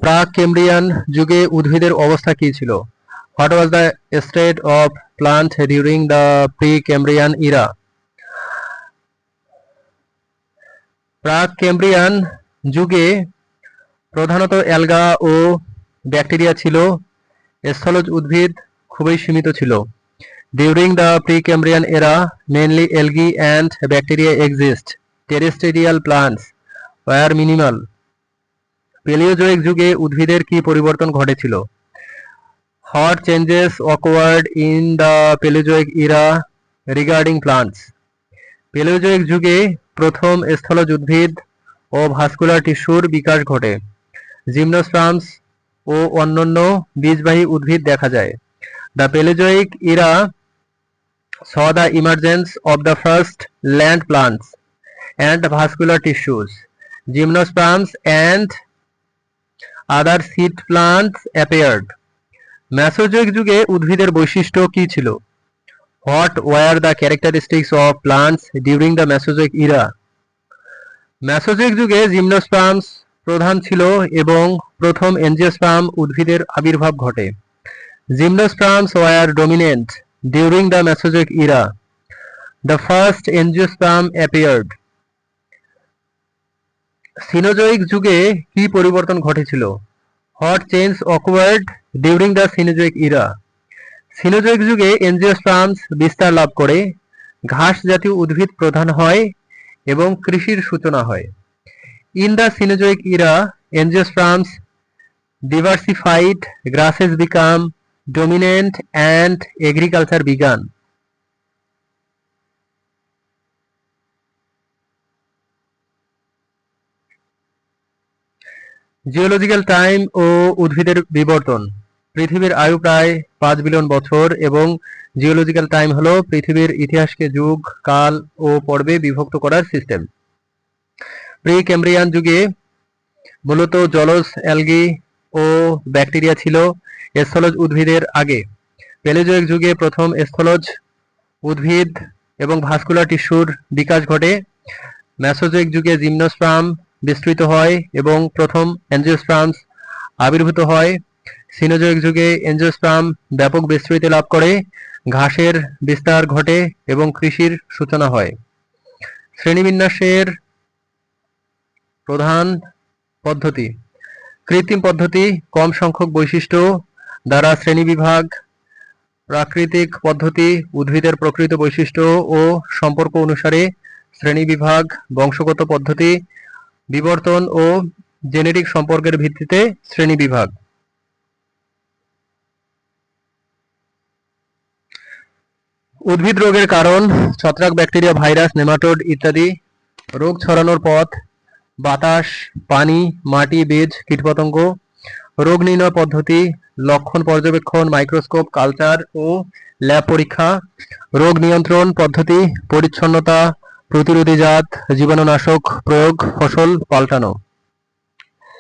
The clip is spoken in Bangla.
প্রাক ক্যাম্ব্রিয়ান যুগে উদ্ভিদের অবস্থা কী ছিল? What was the state of plant during the pre Cambrian Ira? প্রাক ক্যাম্ব্রিয়ান যুগে প্রধানত অ্যালগা ও ব্যাকটেরিয়া ছিল। স্থলজ উদ্ভিদ খুবই সীমিত ছিল। ডিউরিং দ্য প্রি ক্যাম্ব্রিয়ান এরা mainly algae and bacteria exist. Terrestrial plants were minimal. Palaeozoic যুগে উদ্ভিদের কি পরিবর্তন ঘটেছিল? What changes occurred in the Paleozoic era regarding plants? Palaeozoic যুগে প্রথম স্থলজ উদ্ভিদ ও ভাস্কুলার টিস্যুর বিকাশ ঘটে। জিমনোস্পার্মস ও অন্যান্য বীজবাহী উদ্ভিদ দেখা যায়। The Paleozoic era saw the emergence of the first land plants and vascular tissues. Gymnosperms and other seed plants appeared. Mesozoic যুগে উদ্ভিদের বৈশিষ্ট্য কী ছিল? What were the characteristics of plants during the Mesozoic era? Mesozoic যুগে জিমনোস্পার্মস প্রধান ছিল এবং প্রথম এনজিওস্পার্ম উদ্ভিদের আবির্ভাব ঘটে। Gymnosperms were dominant during the Mesozoic era. The first angiosperm appeared. সিনোজোয়িক যুগে কি পরিবর্তন ঘটেছিল? What change occurred during the Cenozoic era? সিনোজোয়িক যুগে এনজিওস্পার্মস বিস্তার লাভ করে, ঘাস জাতীয় উদ্ভিদ প্রধান হয় এবং কৃষির সূচনা হয়। In the Cenozoic era, angiosperms diversified, grasses became dominant and agriculture began. Geological time ও উদ্ভিদের বিবর্তন। পৃথিবীর আয়ু প্রায় 5 বিলিয়ন বছর এবং জিওলজিক্যাল টাইম হলো পৃথিবীর ইতিহাসকে যুগ, কাল ও পর্বে বিভক্ত করার সিস্টেম। প্রি ক্যাম্ব্রিয়ান যুগে মূলত জলজ অ্যালগি ও ব্যাকটেরিয়া ছিল স্থলজ উদ্ভিদের আগে। প্যালিওজোয়িক যুগে প্রথম স্থলজ উদ্ভিদ এবং ভাস্কুলার টিস্যুর বিকাশ ঘটে। মেসোজোয়িক যুগে জিমনোস্পার্ম বিস্তৃত হয় এবং প্রথম এনজিওস্পার্মস আবির্ভূত হয়। সিনোজোয়িক যুগে এনজিওস্পার্ম ব্যাপক বিস্তৃতি লাভ করে, ঘাসের বিস্তার ঘটে এবং কৃষির সূচনা হয়। শ্রেণীবিন্যাসের প্রধান পদ্ধতি। কৃত্রিম পদ্ধতি, কম সংখ্যক বৈশিষ্ট্য দ্বারা শ্রেণীবিভাগ। প্রাকৃতিক পদ্ধতি, উদ্ভিদের প্রকৃত বৈশিষ্ট্য ও সম্পর্ক অনুসারে শ্রেণীবিভাগ। বংশগত পদ্ধতি, বিবর্তন ও জেনেটিক সম্পর্কের ভিত্তিতে শ্রেণীবিভাগ। উদ্ভিদ রোগের কারণ: ছত্রাক, ব্যাকটেরিয়া, ভাইরাস, নেমাটোড ইত্যাদি। রোগ ছড়ানোর পথ: বাতাস, পানি, মাটি, বীজ, কীটপতঙ্গ। রোগ নির্ণয় পদ্ধতি: লক্ষণ পর্যবেক্ষণ, মাইক্রোস্কোপ, কালচার ও ল্যাব পরীক্ষা। রোগ নিয়ন্ত্রণ পদ্ধতি: পরিচ্ছন্নতা, প্রতিরোধী জাত, জীবাণুনাশক প্রয়োগ, ফসল পাল্টানো।